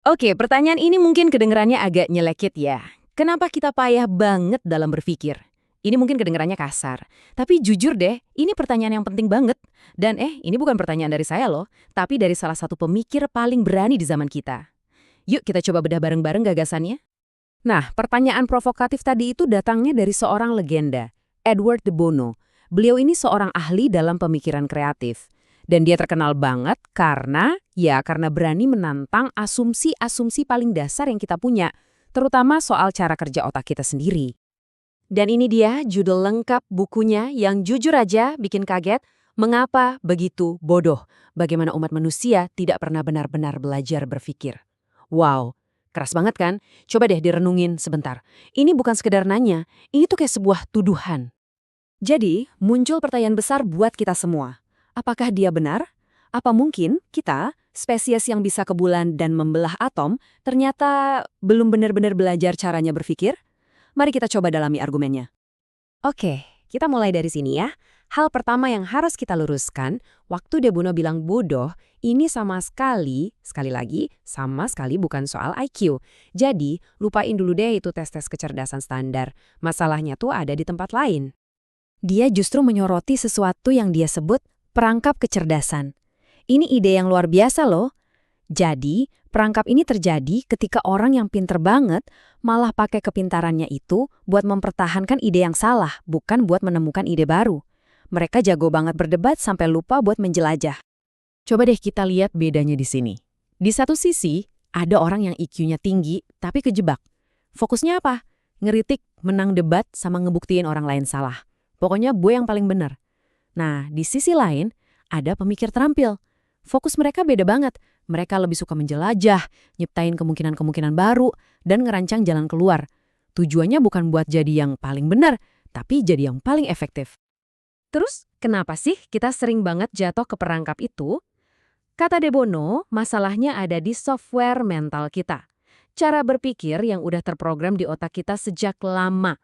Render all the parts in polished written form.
Oke, pertanyaan ini mungkin kedengarannya agak nyelekit ya. Kenapa kita payah banget dalam berpikir? Ini mungkin kedengarannya kasar. Tapi jujur deh, ini pertanyaan yang penting banget. Dan ini bukan pertanyaan dari saya loh, tapi dari salah satu pemikir paling berani di zaman kita. Yuk kita coba bedah bareng-bareng gagasannya. Nah, pertanyaan provokatif tadi itu datangnya dari seorang legenda, Edward de Bono. Beliau ini seorang ahli dalam pemikiran kreatif. Dan dia terkenal banget karena berani menantang asumsi-asumsi paling dasar yang kita punya, terutama soal cara kerja otak kita sendiri. Dan ini dia judul lengkap bukunya yang jujur aja bikin kaget, Mengapa Begitu Bodoh? Bagaimana umat manusia tidak pernah benar-benar belajar berpikir. Wow, keras banget kan? Coba deh direnungin sebentar. Ini bukan sekedar nanya, ini tuh kayak sebuah tuduhan. Jadi, muncul pertanyaan besar buat kita semua. Apakah dia benar? Apa mungkin kita, spesies yang bisa ke bulan dan membelah atom, ternyata belum benar-benar belajar caranya berpikir? Mari kita coba dalami argumennya. Oke, kita mulai dari sini ya. Hal pertama yang harus kita luruskan, waktu De Bono bilang bodoh, ini sekali lagi, sama sekali bukan soal IQ. Jadi, lupain dulu deh itu tes-tes kecerdasan standar. Masalahnya tuh ada di tempat lain. Dia justru menyoroti sesuatu yang dia sebut perangkap kecerdasan. Ini ide yang luar biasa loh. Jadi, perangkap ini terjadi ketika orang yang pinter banget malah pakai kepintarannya itu buat mempertahankan ide yang salah, bukan buat menemukan ide baru. Mereka jago banget berdebat sampai lupa buat menjelajah. Coba deh kita lihat bedanya di sini. Di satu sisi, ada orang yang IQ-nya tinggi tapi kejebak. Fokusnya apa? Ngeritik, menang debat, sama ngebuktiin orang lain salah. Pokoknya gue yang paling benar. Nah, di sisi lain, ada pemikir terampil. Fokus mereka beda banget. Mereka lebih suka menjelajah, nyiptain kemungkinan-kemungkinan baru, dan ngerancang jalan keluar. Tujuannya bukan buat jadi yang paling benar, tapi jadi yang paling efektif. Terus, kenapa sih kita sering banget jatuh ke perangkap itu? Kata De Bono, masalahnya ada di software mental kita. Cara berpikir yang udah terprogram di otak kita sejak lama.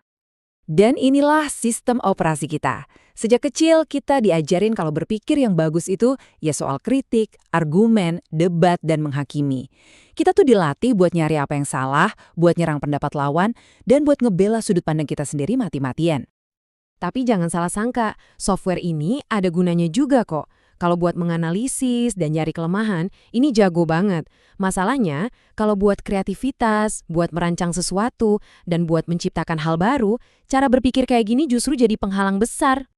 Dan inilah sistem operasi kita. Sejak kecil kita diajarin kalau berpikir yang bagus itu ya soal kritik, argumen, debat, dan menghakimi. Kita tuh dilatih buat nyari apa yang salah, buat nyerang pendapat lawan, dan buat ngebela sudut pandang kita sendiri mati-matian. Tapi jangan salah sangka, software ini ada gunanya juga kok. Kalau buat menganalisis dan nyari kelemahan, ini jago banget. Masalahnya, kalau buat kreativitas, buat merancang sesuatu, dan buat menciptakan hal baru, cara berpikir kayak gini justru jadi penghalang besar.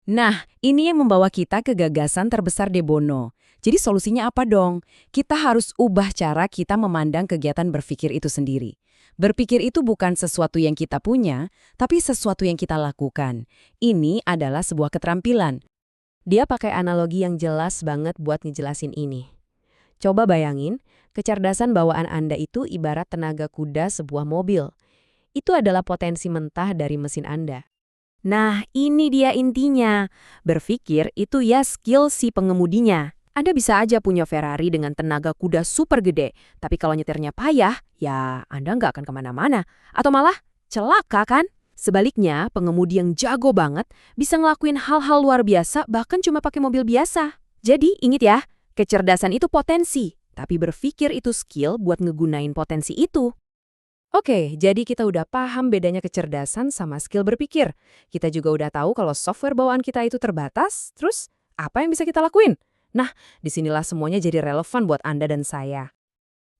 Nah, ini yang membawa kita ke gagasan terbesar De Bono. Jadi solusinya apa dong? Kita harus ubah cara kita memandang kegiatan berpikir itu sendiri. Berpikir itu bukan sesuatu yang kita punya, tapi sesuatu yang kita lakukan. Ini adalah sebuah keterampilan. Dia pakai analogi yang jelas banget buat ngejelasin ini. Coba bayangin, kecerdasan bawaan Anda itu ibarat tenaga kuda sebuah mobil. Itu adalah potensi mentah dari mesin Anda. Nah, ini dia intinya. Berpikir itu ya skill si pengemudinya. Anda bisa aja punya Ferrari dengan tenaga kuda super gede, tapi kalau nyetirnya payah, ya Anda nggak akan kemana-mana. Atau malah celaka kan? Sebaliknya, pengemudi yang jago banget bisa ngelakuin hal-hal luar biasa bahkan cuma pakai mobil biasa. Jadi, ingat ya, kecerdasan itu potensi, tapi berpikir itu skill buat ngegunain potensi itu. Oke, jadi kita udah paham bedanya kecerdasan sama skill berpikir. Kita juga udah tahu kalau software bawaan kita itu terbatas, terus apa yang bisa kita lakuin? Nah, disinilah semuanya jadi relevan buat Anda dan saya.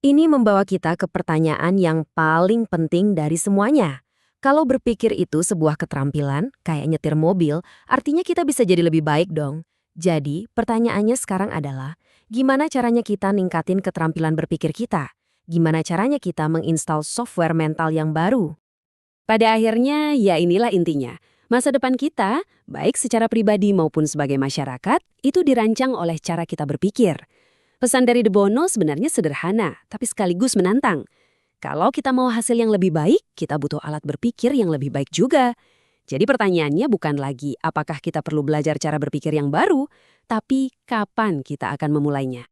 Ini membawa kita ke pertanyaan yang paling penting dari semuanya. Kalau berpikir itu sebuah keterampilan, kayak nyetir mobil, artinya kita bisa jadi lebih baik dong. Jadi, pertanyaannya sekarang adalah, gimana caranya kita ningkatin keterampilan berpikir kita? Gimana caranya kita menginstal software mental yang baru? Pada akhirnya, ya inilah intinya. Masa depan kita, baik secara pribadi maupun sebagai masyarakat, itu dirancang oleh cara kita berpikir. Pesan dari De Bono sebenarnya sederhana, tapi sekaligus menantang. Kalau kita mau hasil yang lebih baik, kita butuh alat berpikir yang lebih baik juga. Jadi pertanyaannya bukan lagi apakah kita perlu belajar cara berpikir yang baru, tapi kapan kita akan memulainya.